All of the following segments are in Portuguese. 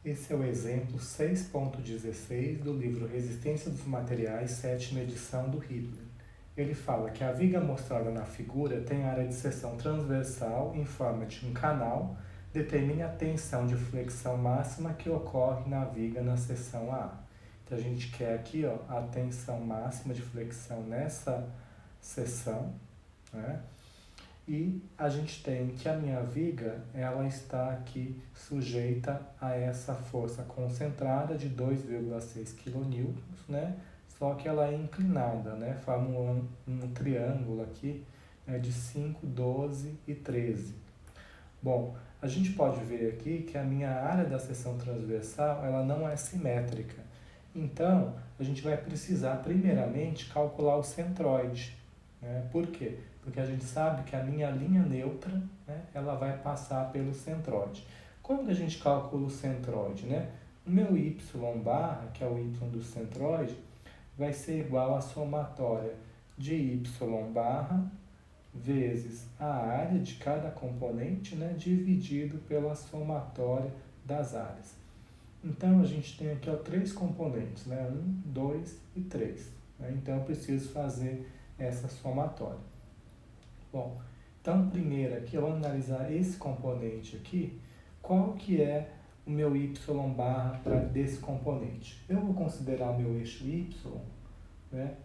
Esse é o exemplo 6.16 do livro Resistência dos Materiais, 7ª edição do Hitler. Ele fala que a viga mostrada na figura tem área de seção transversal em forma de um canal, determine a tensão de flexão máxima que ocorre na viga na seção A. Então a gente quer aqui a tensão máxima de flexão nessa seção, né? E a gente tem que a minha viga, ela está aqui sujeita a essa força concentrada de 2,6 kN, né? Só que ela é inclinada, né? Forma um triângulo aqui, né? De 5, 12 e 13. Bom, a gente pode ver aqui que a minha área da seção transversal, ela não é simétrica. Então, a gente vai precisar, primeiramente, calcular o centroide, né? Por quê? Porque a gente sabe que a minha linha neutra, né, ela vai passar pelo centroide. Como que a gente calcula o centroide, né? O meu y barra, que é o y do centroide, vai ser igual à somatória de y barra vezes a área de cada componente, né, dividido pela somatória das áreas. Então, a gente tem aqui 3 componentes, né? 1, 2 e 3. Né? Então, eu preciso fazer essa somatória. Bom, então primeiro aqui eu vou analisar esse componente aqui, qual que é o meu y barra desse componente. Eu vou considerar o meu eixo y, né,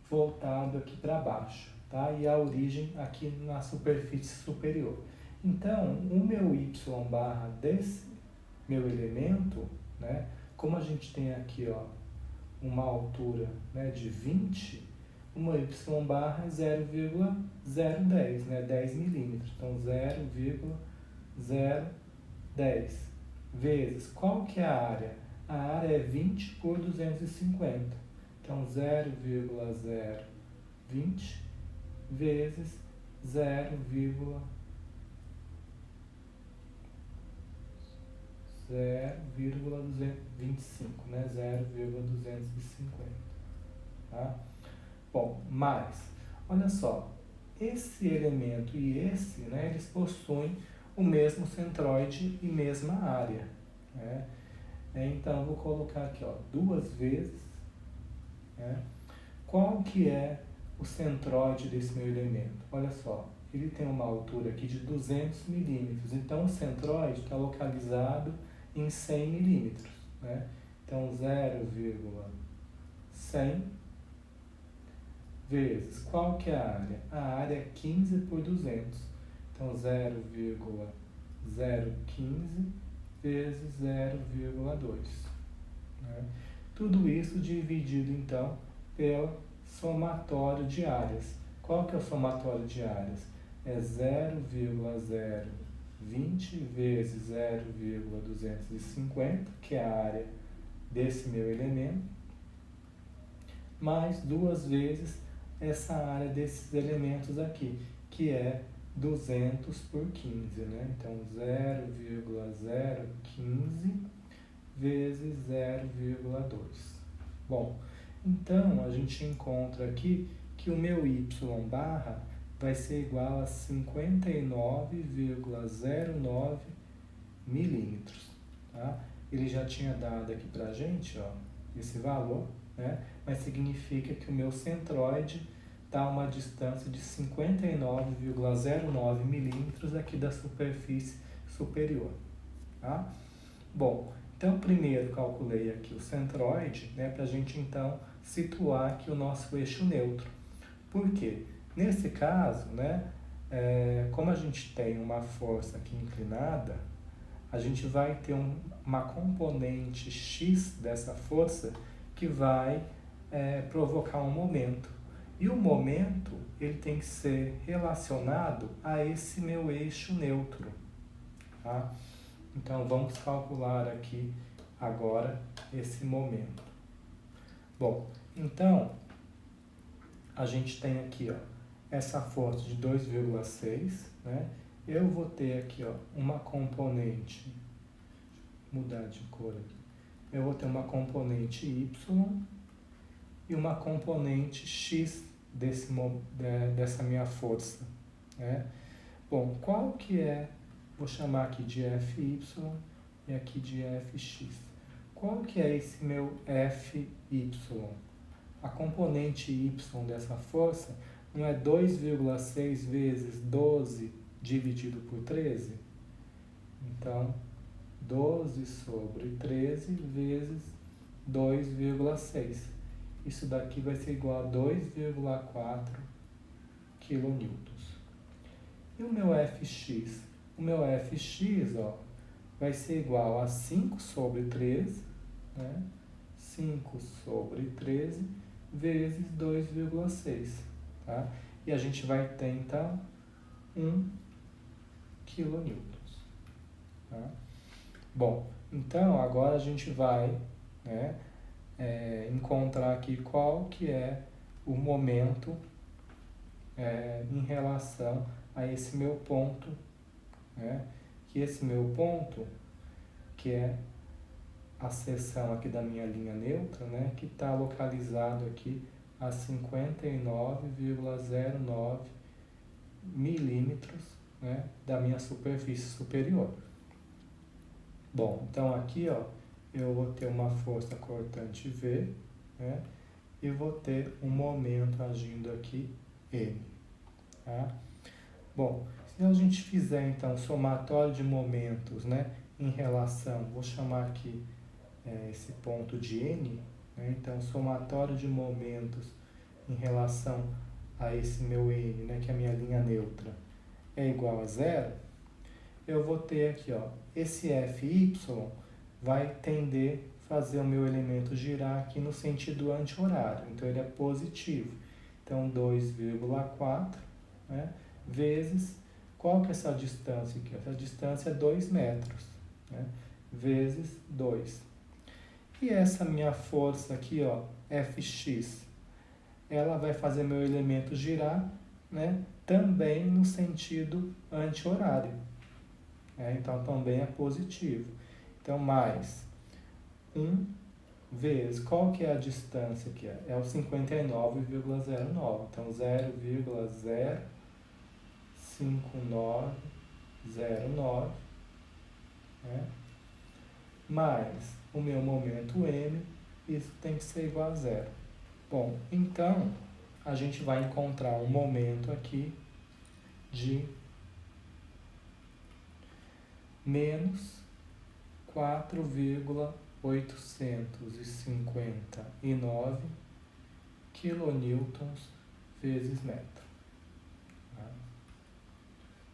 voltado aqui para baixo, tá? E a origem aqui na superfície superior. Então, o meu y barra desse meu elemento, né, como a gente tem aqui uma altura, né, de 20, uma y barra é 0,010, né, 10 milímetros. Então, 0,010 vezes, qual que é a área? A área é 20 por 250. Então, 0,020 vezes 0,025, né, 0,250, tá? Bom, mas, olha só, esse elemento e esse, né, eles possuem o mesmo centroide e mesma área, né? Então, eu vou colocar aqui, 2 vezes, né? Qual que é o centroide desse meu elemento? Olha só, ele tem uma altura aqui de 200 milímetros, então o centroide está localizado em 100 milímetros, né? Então, 0,100 vezes, qual que é a área? A área é 15 por 200. Então, 0,015 vezes 0,2. Né? Tudo isso dividido, então, pelo somatório de áreas. Qual que é o somatório de áreas? É 0,020 vezes 0,250, que é a área desse meu elemento, mais 2 vezes essa área desses elementos aqui, que é 200 por 15, né? Então, 0,015 vezes 0,2. Bom, então a gente encontra aqui que o meu y barra vai ser igual a 59,09 milímetros, tá? Ele já tinha dado aqui pra gente, esse valor, né? Mas significa que o meu centroide está a uma distância de 59,09 milímetros aqui da superfície superior, tá? Bom, então primeiro calculei aqui o centroide, né, para a gente então situar aqui o nosso eixo neutro. Por quê? Nesse caso, né, como a gente tem uma força aqui inclinada, a gente vai ter uma componente x dessa força que vai provocar um momento. E o momento, ele tem que ser relacionado a esse meu eixo neutro, tá? Então, vamos calcular aqui agora esse momento. Bom, então, a gente tem aqui, essa força de 2,6, né? Eu vou ter aqui, uma componente, mudar de cor aqui. Eu vou ter uma componente y e uma componente x dessa minha força, né? Bom, qual que é, vou chamar aqui de Fy, e aqui de Fx. Qual que é esse meu Fy? A componente y dessa força não é 2,6 vezes 12 dividido por 13? Então, 12 sobre 13 vezes 2,6. Isso daqui vai ser igual a 2,4 kN. E o meu Fx? O meu Fx, vai ser igual a 5 sobre 13, né? 5 sobre 13 vezes 2,6, tá? E a gente vai ter, então, 1 kN, tá? Bom, então agora a gente vai, né, encontrar aqui qual que é o momento em relação a esse meu ponto, né? Que esse meu ponto, que é a seção aqui da minha linha neutra, né, que está localizado aqui a 59,09 milímetros, né, da minha superfície superior. Bom, então aqui, eu vou ter uma força cortante V, né, e vou ter um momento agindo aqui, M. Tá? Bom, se a gente fizer, então, somatório de momentos, né, em relação, vou chamar aqui esse ponto de N, né, então, somatório de momentos em relação a esse meu N, né, que é a minha linha neutra, é igual a zero, eu vou ter aqui, esse Fy vai tender a fazer o meu elemento girar aqui no sentido anti-horário, então ele é positivo. Então, 2,4, né, vezes, qual que é essa distância aqui? Essa distância é 2 metros, né, vezes 2. E essa minha força aqui, Fx, ela vai fazer meu elemento girar, né, também no sentido anti-horário. Então, também é positivo. Então, mais 1 vezes, qual que é a distância aqui? É o 59,09. Então, 0,05909, né? Mais o meu momento M, isso tem que ser igual a zero. Bom, então, a gente vai encontrar um momento aqui de menos 4,859 kilonewtons vezes metro.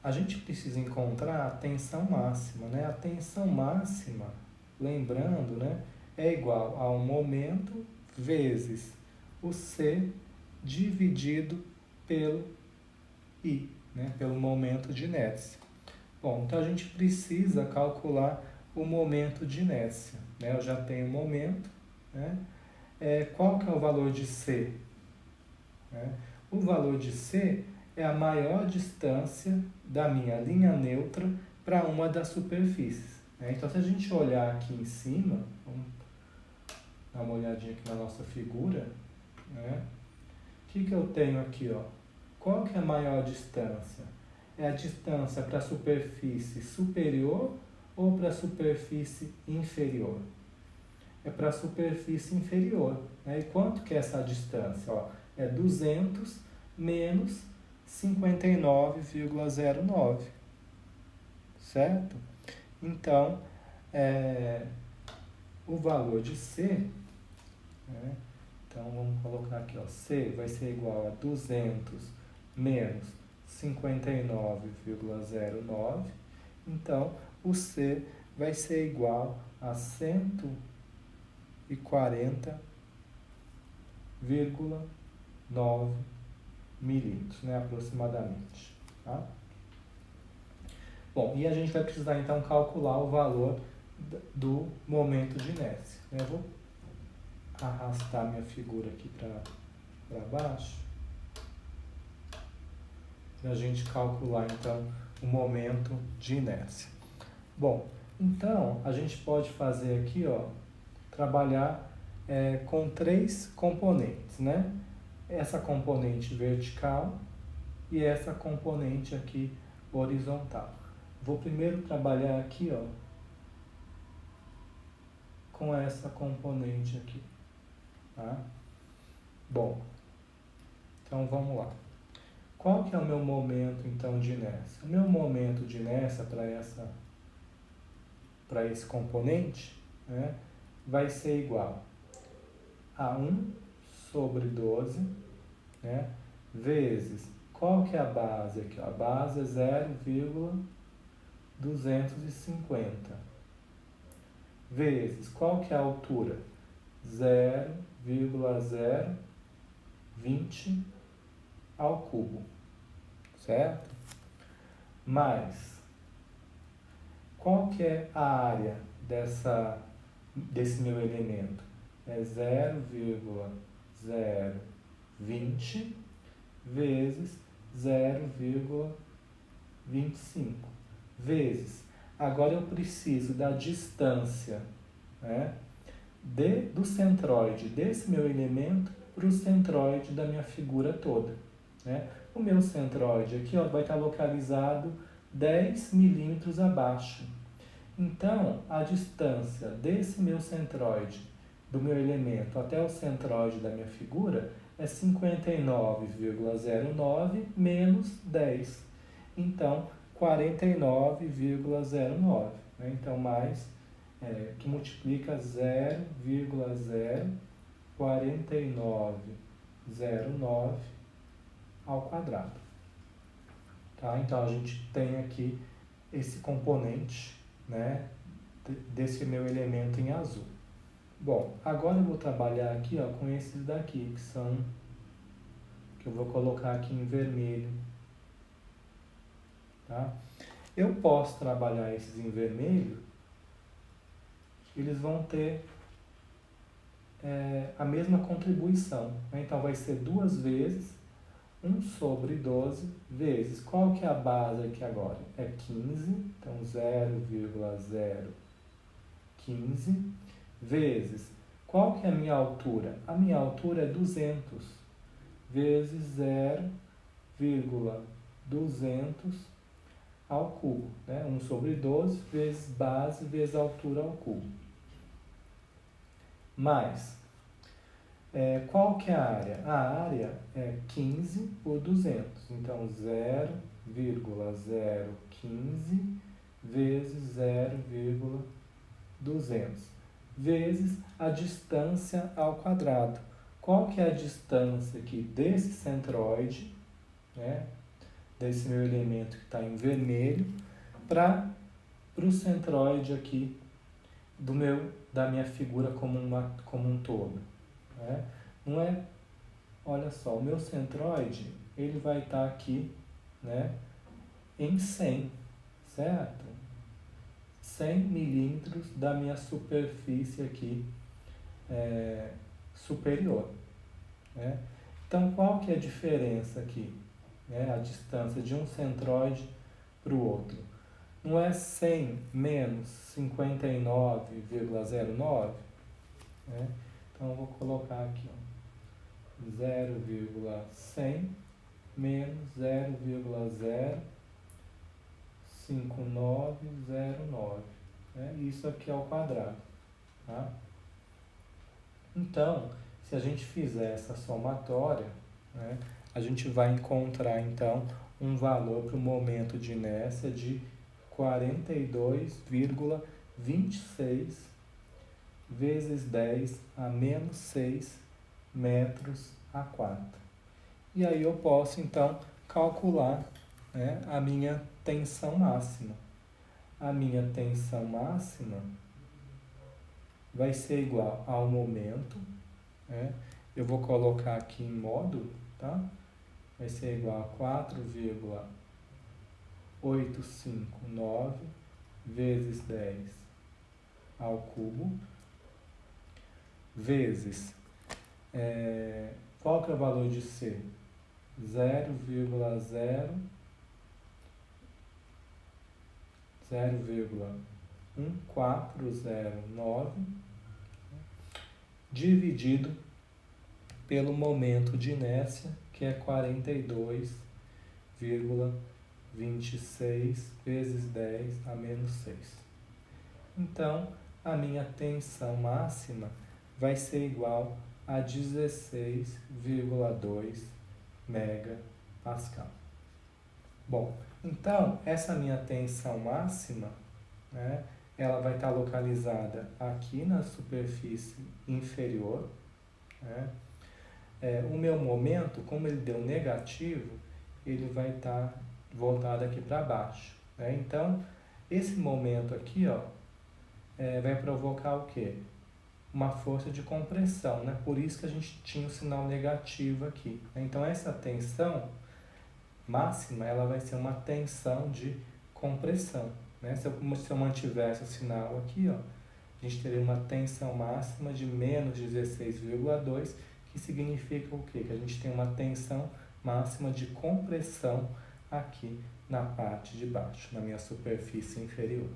A gente precisa encontrar a tensão máxima, né? A tensão máxima, lembrando, né, é igual ao momento vezes o C dividido pelo I, né, pelo momento de inércia. Bom, então a gente precisa calcular o momento de inércia, né? Eu já tenho o momento, né? Qual que é o valor de C? O valor de C é a maior distância da minha linha neutra para uma das superfícies, né? Então, se a gente olhar aqui em cima, vamos dar uma olhadinha aqui na nossa figura, né? O que eu tenho aqui, Qual que é a maior distância? É a distância para a superfície superior ou para a superfície inferior? É para a superfície inferior, né? E quanto que é essa distância? É 200 menos 59,09, certo? Então, o valor de C, né? Então, vamos colocar aqui, C vai ser igual a 200 menos 59,09. Então, o C vai ser igual a 140,9 milímetros, né, aproximadamente. Tá? Bom, e a gente vai precisar, então, calcular o valor do momento de inércia. Eu vou arrastar minha figura aqui para baixo, para a gente calcular, então, o momento de inércia. Bom, então, a gente pode fazer aqui, trabalhar com 3 componentes, né? Essa componente vertical e essa componente aqui horizontal. Vou primeiro trabalhar aqui, com essa componente aqui, tá? Bom, então vamos lá. Qual que é o meu momento, então, de inércia? O meu momento de inércia para esse componente, né, vai ser igual a 1 sobre 12, né, vezes, qual que é a base aqui? A base é 0,250, vezes, qual que é a altura? 0,020 ao cubo, certo? Mais, qual que é a área desse meu elemento? É 0,020 vezes 0,25 vezes. Agora eu preciso da distância, né, do centroide desse meu elemento para o centroide da minha figura toda, né? O meu centroide aqui, ó, vai estar localizado 10 milímetros abaixo. Então, a distância desse meu centroide, do meu elemento, até o centroide da minha figura, é 59,09 menos 10. Então, 49,09. Né? Então, mais, que multiplica 0,04909 ao quadrado. Tá? Então, a gente tem aqui esse componente, né, desse meu elemento em azul. Bom, agora eu vou trabalhar aqui, ó, com esses daqui, que eu vou colocar aqui em vermelho. Tá? Eu posso trabalhar esses em vermelho, eles vão ter a mesma contribuição. Né? Então, vai ser 2 vezes 1 sobre 12 vezes, qual que é a base aqui agora? É 15, então 0,015 vezes, qual que é a minha altura? A minha altura é 200 vezes 0,200 ao cubo, né? 1 sobre 12 vezes base vezes altura ao cubo. Mais, qual que é a área? A área é 15 por 200, então 0,015 vezes 0,200 vezes a distância ao quadrado. Qual que é a distância aqui desse centroide, né, desse meu elemento que está em vermelho, para o centroide aqui da minha figura como um todo? Né? Não é, olha só, o meu centroide, ele vai estar aqui, né, em 100, certo? 100 milímetros da minha superfície aqui superior. Né? Então, qual que é a diferença aqui? Né? A distância de um centroide para o outro. Não é 100 menos 59,09? Né? Então, eu vou colocar aqui, ó, 0,100 menos 0,05909. Né? Isso aqui é ao quadrado. Tá? Então, se a gente fizer essa somatória, né, a gente vai encontrar, então, um valor para o momento de inércia de 42,26 vezes 10 a menos 6 metros a quadro. E aí eu posso, então, calcular, né, a minha tensão máxima. A minha tensão máxima vai ser igual ao momento, né? Eu vou colocar aqui em módulo, tá? Vai ser igual a 4,859 vezes 10 ao cubo, vezes, qual que é o valor de C? 0,1409 dividido pelo momento de inércia, que é 42,26 vezes 10 a menos 6. Então, a minha tensão máxima vai ser igual a 16,2 megapascal. Bom, então, essa minha tensão máxima, né, ela vai estar localizada aqui na superfície inferior, né? O meu momento, como ele deu negativo, ele vai estar voltado aqui para baixo, né? Então, esse momento aqui, ó, vai provocar o quê? Uma força de compressão, né? Por isso que a gente tinha o sinal negativo aqui. Então, essa tensão máxima, ela vai ser uma tensão de compressão, né? Se eu mantivesse o sinal aqui, ó, a gente teria uma tensão máxima de menos 16,2, que significa o quê? Que a gente tem uma tensão máxima de compressão aqui na parte de baixo, na minha superfície inferior.